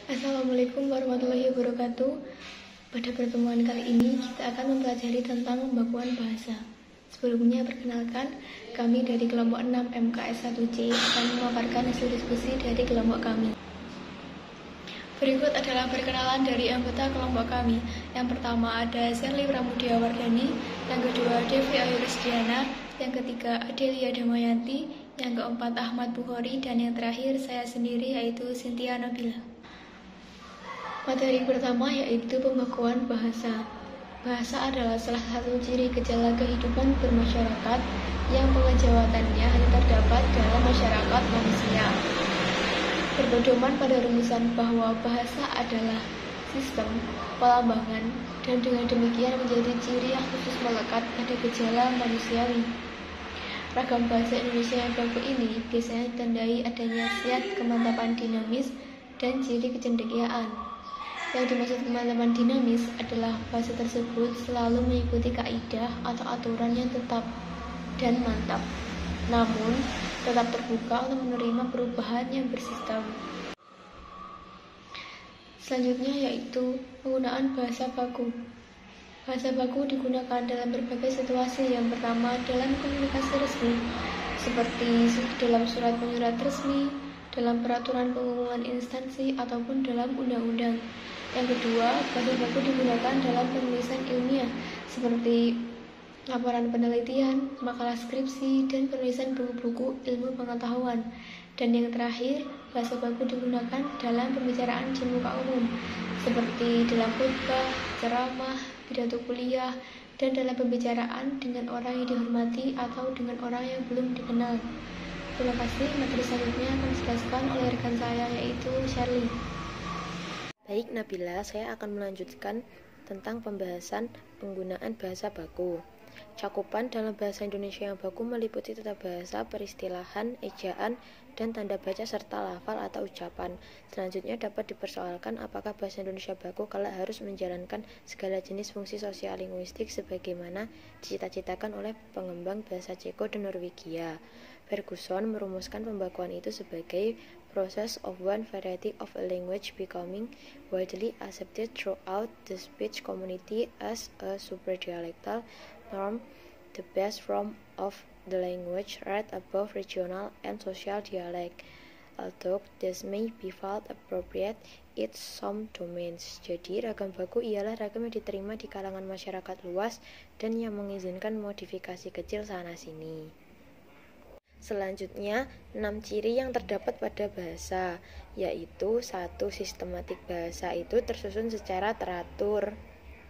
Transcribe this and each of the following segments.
Assalamualaikum warahmatullahi wabarakatuh. Pada pertemuan kali ini kita akan mempelajari tentang pembakuan bahasa. Sebelumnya perkenalkan, kami dari kelompok 6 MKS 1C akan memaparkan hasil diskusi dari kelompok kami. Berikut adalah perkenalan dari anggota kelompok kami. Yang pertama ada Sherly Pramudia Wardani, yang kedua Devi Ayu Risdiana, yang ketiga Adelia Damayanti, yang keempat Ahmad Bukhari, dan yang terakhir saya sendiri yaitu Cynthia Nabila. Materi pertama yaitu pembakuan bahasa. Bahasa adalah salah satu ciri gejala kehidupan bermasyarakat yang pengejawatannya hanya terdapat dalam masyarakat manusia. Berpedoman pada rumusan bahwa bahasa adalah sistem pelambangan dan dengan demikian menjadi ciri yang khusus melekat pada gejala manusiawi. Ragam bahasa Indonesia yang baku ini biasanya ditandai adanya siat kemantapan dinamis dan ciri kecendekiaan. Yang dimaksud kemantapan dinamis adalah bahasa tersebut selalu mengikuti kaidah atau aturan yang tetap dan mantap, namun tetap terbuka untuk menerima perubahan yang bersistem. Selanjutnya yaitu penggunaan bahasa baku. Bahasa baku digunakan dalam berbagai situasi. Yang pertama dalam komunikasi resmi, seperti dalam surat menyurat resmi, dalam peraturan pengumuman instansi, ataupun dalam undang-undang. Yang kedua, bahasa baku digunakan dalam penulisan ilmiah, seperti laporan penelitian, makalah skripsi, dan penulisan buku-buku ilmu pengetahuan. Dan yang terakhir, bahasa baku digunakan dalam pembicaraan di muka umum, seperti dalam khutbah, ceramah, pidato kuliah, dan dalam pembicaraan dengan orang yang dihormati atau dengan orang yang belum dikenal. Terima kasih. Materi selanjutnya akan dijelaskan oleh rekan saya yaitu Sherly. Baik Nabila, saya akan melanjutkan tentang pembahasan penggunaan bahasa baku. Cakupan dalam bahasa Indonesia yang baku meliputi tata bahasa, peristilahan, ejaan, dan tanda baca serta lafal atau ucapan. Selanjutnya dapat dipersoalkan apakah bahasa Indonesia baku kelak harus menjalankan segala jenis fungsi sosial linguistik sebagaimana dicita-citakan oleh pengembang bahasa Ceko dan Norwegia. Ferguson merumuskan pembakuan itu sebagai process of one variety of a language becoming widely accepted throughout the speech community as a superdialectal norm, the best form of the language right above regional and social dialect, although this may be felt appropriate in some domains. Jadi, ragam baku ialah ragam yang diterima di kalangan masyarakat luas dan yang mengizinkan modifikasi kecil sana-sini. Selanjutnya, 6 ciri yang terdapat pada bahasa, yaitu 1. Sistematik bahasa itu tersusun secara teratur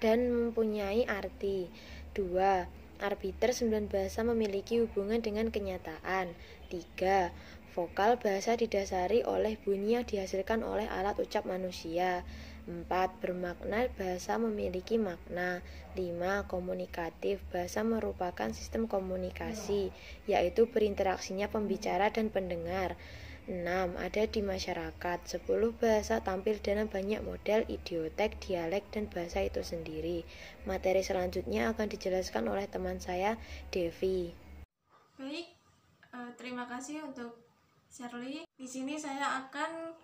dan mempunyai arti. 2. Arbiter 9 bahasa memiliki hubungan dengan kenyataan. 3. Vokal bahasa didasari oleh bunyi yang dihasilkan oleh alat ucap manusia. 4. Bermakna bahasa memiliki makna. 5. Komunikatif bahasa merupakan sistem komunikasi, yaitu berinteraksinya pembicara dan pendengar. 6. Ada di masyarakat. 10. Bahasa tampil dalam banyak model, idiotek, dialek, dan bahasa itu sendiri. Materi selanjutnya akan dijelaskan oleh teman saya, Devi. Baik, terima kasih untuk Sherly. Di sini saya akan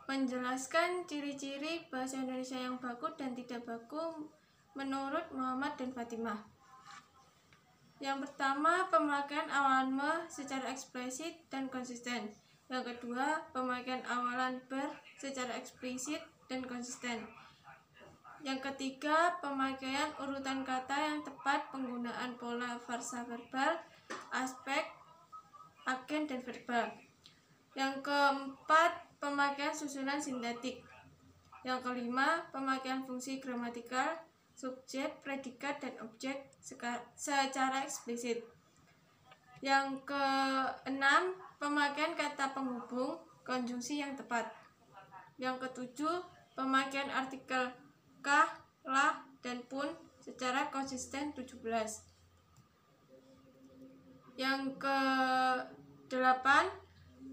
menjelaskan ciri-ciri bahasa Indonesia yang baku dan tidak baku menurut Muhammad dan Fatimah. Yang pertama, pemakaian awalan me secara eksplisit dan konsisten. Yang kedua, pemakaian awalan ber secara eksplisit dan konsisten. Yang ketiga, pemakaian urutan kata yang tepat, penggunaan pola frasa verbal, aspek, agen, dan verbal. Yang keempat, pemakaian susunan sintaktik. Yang kelima, pemakaian fungsi gramatikal, subjek, predikat, dan objek secara eksplisit. Yang keenam, pemakaian kata penghubung, konjungsi yang tepat. Yang ketujuh, pemakaian artikel kah, lah, dan pun secara konsisten 17. Yang ke-8,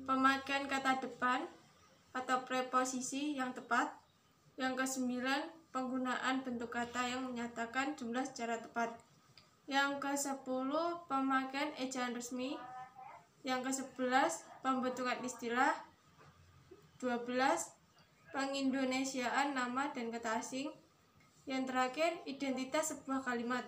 pemakaian kata depan atau preposisi yang tepat. Yang ke-9, penggunaan bentuk kata yang menyatakan jumlah secara tepat. Yang ke-10, pemakaian ejaan resmi. Yang ke-11, pembentukan istilah. 12, pengindonesiaan nama dan kata asing. Yang terakhir, identitas sebuah kalimat.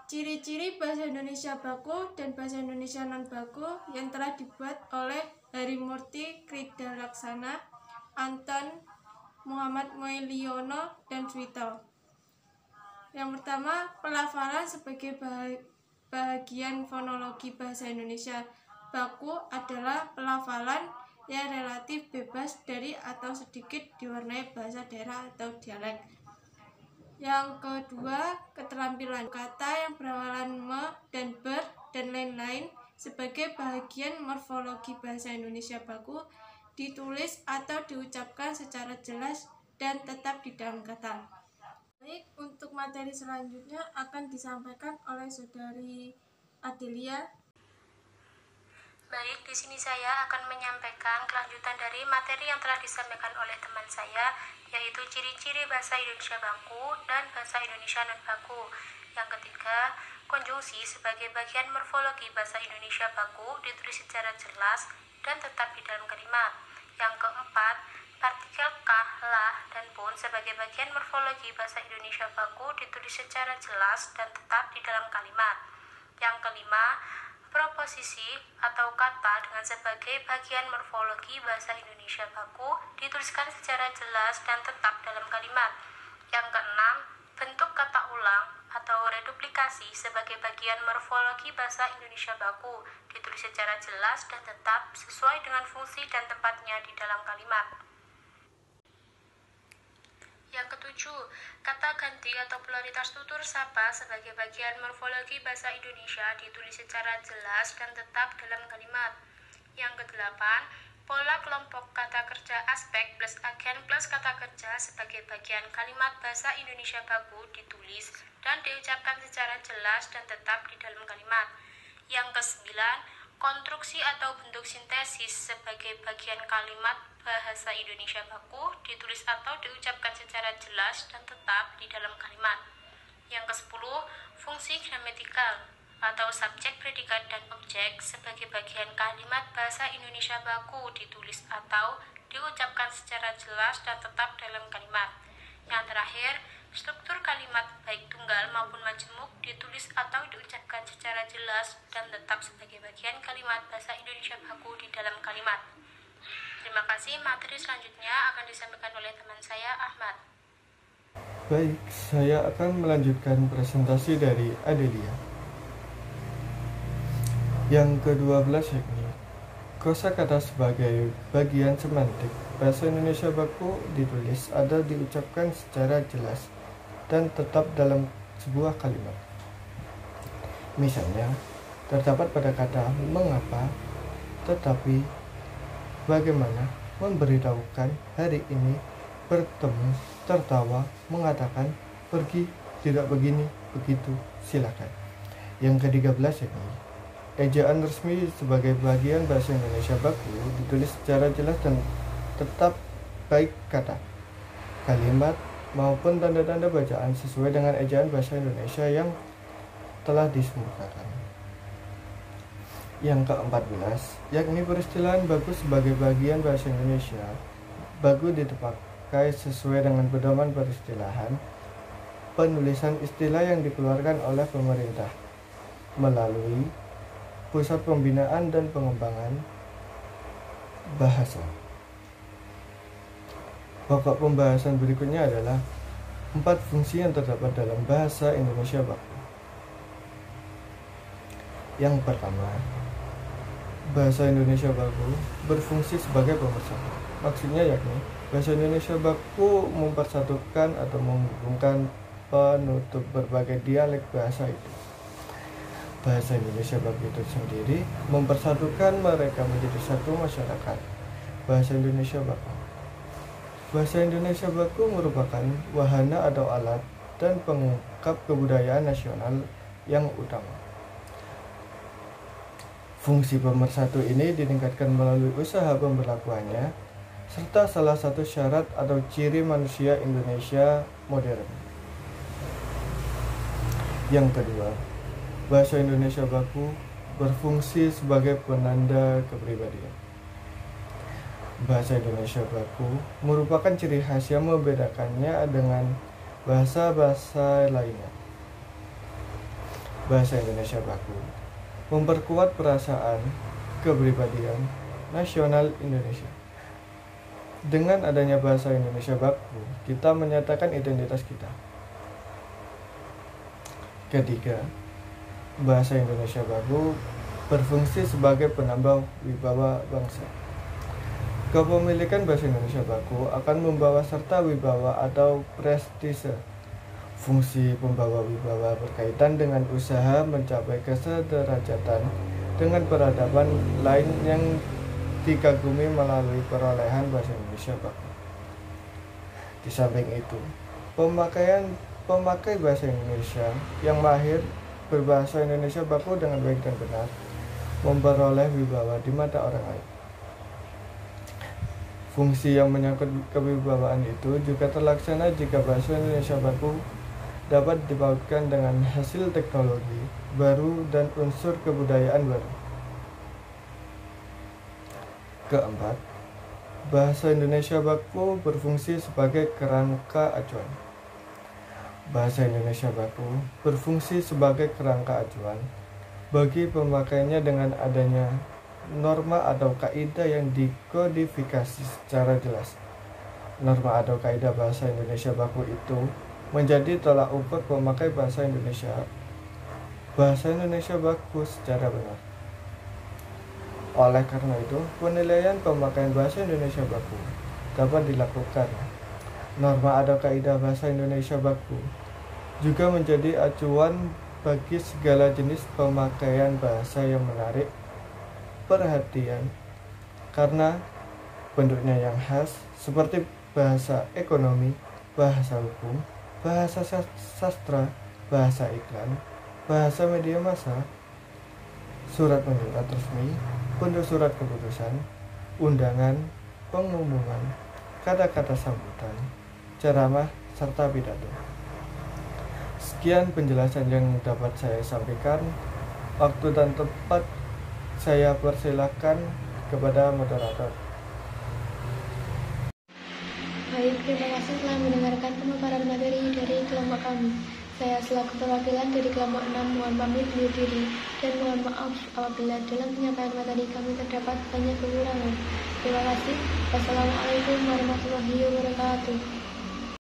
Ciri-ciri bahasa Indonesia baku dan bahasa Indonesia non-baku yang telah dibuat oleh Harimurti Kridalaksana, Anton, Muhammad Moeliono, dan Suwito. Yang pertama, pelafalan sebagai bagian fonologi bahasa Indonesia baku adalah pelafalan yang relatif bebas dari atau sedikit diwarnai bahasa daerah atau dialek. Yang kedua, keterampilan kata yang berawalan me dan ber dan lain-lain sebagai bagian morfologi bahasa Indonesia baku ditulis atau diucapkan secara jelas dan tetap di dalam kata. Baik, untuk materi selanjutnya akan disampaikan oleh Saudari Adelia. Baik, di sini saya akan menyampaikan kelanjutan dari materi yang telah disampaikan oleh teman saya, yaitu ciri-ciri bahasa Indonesia baku dan bahasa Indonesia non-baku. Yang ketiga, konjungsi sebagai bagian morfologi bahasa Indonesia baku ditulis secara jelas dan tetap di dalam kalimat. Yang keempat, partikel kah, lah, dan pun sebagai bagian morfologi bahasa Indonesia baku ditulis secara jelas dan tetap di dalam kalimat. Yang kelima, proposisi atau kata dengan sebagai bagian morfologi bahasa Indonesia baku dituliskan secara jelas dan tetap dalam kalimat. Yang keenam, bentuk kata ulang atau reduplikasi sebagai bagian morfologi bahasa Indonesia baku ditulis secara jelas dan tetap sesuai dengan fungsi dan tempatnya di dalam kalimat. Yang ketujuh, kata ganti atau pluralitas tutur sapa sebagai bagian morfologi bahasa Indonesia ditulis secara jelas dan tetap dalam kalimat. Yang kedelapan, pola kelompok kata kerja aspek plus agen plus kata kerja sebagai bagian kalimat bahasa Indonesia baku ditulis dan diucapkan secara jelas dan tetap di dalam kalimat. Yang kesembilan, konstruksi atau bentuk sintesis sebagai bagian kalimat bahasa Indonesia baku ditulis atau diucapkan secara jelas dan tetap di dalam kalimat. Yang kesepuluh, fungsi gramatikal atau subjek, predikat, dan objek sebagai bagian kalimat bahasa Indonesia baku ditulis atau diucapkan secara jelas dan tetap dalam kalimat. Yang terakhir, struktur kalimat baik tunggal maupun majemuk ditulis atau diucapkan secara jelas dan tetap sebagai bagian kalimat bahasa Indonesia baku di dalam kalimat. Terima kasih, materi selanjutnya akan disampaikan oleh teman saya, Ahmad. Baik, saya akan melanjutkan presentasi dari Adelia. Yang ke-12 yakni kosakata sebagai bagian semantik bahasa Indonesia baku ditulis atau diucapkan secara jelas dan tetap dalam sebuah kalimat. Misalnya, terdapat pada kata mengapa, tetapi, bagaimana, memberitahukan, hari ini, bertemu, tertawa, mengatakan, pergi, tidak begini, begitu, silakan. Yang ke-13 yakni ejaan resmi sebagai bagian bahasa Indonesia baku ditulis secara jelas dan tetap baik kata, kalimat, maupun tanda-tanda bacaan sesuai dengan ejaan bahasa Indonesia yang telah disempurnakan. Yang ke-14 yakni peristilahan baku sebagai bagian bahasa Indonesia baku dipakai sesuai dengan pedoman peristilahan penulisan istilah yang dikeluarkan oleh pemerintah melalui Pusat Pembinaan dan Pengembangan Bahasa. Pokok pembahasan berikutnya adalah 4 fungsi yang terdapat dalam bahasa Indonesia baku. Yang pertama, bahasa Indonesia baku berfungsi sebagai pemersatu. Maksudnya yakni bahasa Indonesia baku mempersatukan atau menghubungkan penutup berbagai dialek bahasa itu. Bahasa Indonesia baku itu sendiri mempersatukan mereka menjadi satu masyarakat. Bahasa Indonesia baku. Bahasa Indonesia baku merupakan wahana atau alat dan pengungkap kebudayaan nasional yang utama. Fungsi pemersatu ini ditingkatkan melalui usaha pemberlakuannya serta salah satu syarat atau ciri manusia Indonesia modern. Yang kedua, bahasa Indonesia baku berfungsi sebagai penanda kepribadian. Bahasa Indonesia baku merupakan ciri khas yang membedakannya dengan bahasa-bahasa lainnya. Bahasa Indonesia baku memperkuat perasaan kepribadian nasional Indonesia. Dengan adanya bahasa Indonesia baku, kita menyatakan identitas kita. Ketiga, bahasa Indonesia baku berfungsi sebagai penambah wibawa bangsa. Kepemilikan bahasa Indonesia baku akan membawa serta wibawa atau prestise. Fungsi pembawa wibawa berkaitan dengan usaha mencapai kesederajatan dengan peradaban lain yang dikagumi melalui perolehan bahasa Indonesia baku. Di samping itu, pemakai bahasa Indonesia yang mahir berbahasa Indonesia baku dengan baik dan benar memperoleh wibawa di mata orang lain. Fungsi yang menyangkut kewibawaan itu juga terlaksana jika bahasa Indonesia baku dapat dipautkan dengan hasil teknologi baru dan unsur kebudayaan baru. Keempat, bahasa Indonesia baku berfungsi sebagai kerangka acuan. Bahasa Indonesia baku berfungsi sebagai kerangka acuan bagi pemakainya dengan adanya norma atau kaidah yang dikodifikasi secara jelas. Norma atau kaidah bahasa Indonesia baku itu menjadi tolak ukur pemakai bahasa Indonesia baku secara benar. Oleh karena itu, penilaian pemakaian bahasa Indonesia baku dapat dilakukan. Norma atau kaidah bahasa Indonesia baku juga menjadi acuan bagi segala jenis pemakaian bahasa yang menarik perhatian karena bentuknya yang khas seperti bahasa ekonomi, bahasa hukum, bahasa sastra, bahasa iklan, bahasa media massa, surat menyurat resmi, bentuk surat keputusan, undangan, pengumuman, kata-kata sambutan, ceramah, serta pidato. Sekian penjelasan yang dapat saya sampaikan. Waktu dan tempat saya persilakan kepada moderator. Baik, terima kasih telah mendengarkan pemaparan materi dari kelompok kami. Saya selaku perwakilan dari kelompok 6 mohon pamit undur diri dan mohon maaf apabila dalam penyampaian materi kami terdapat banyak kekurangan. Terima kasih. Wassalamualaikum warahmatullahi wabarakatuh.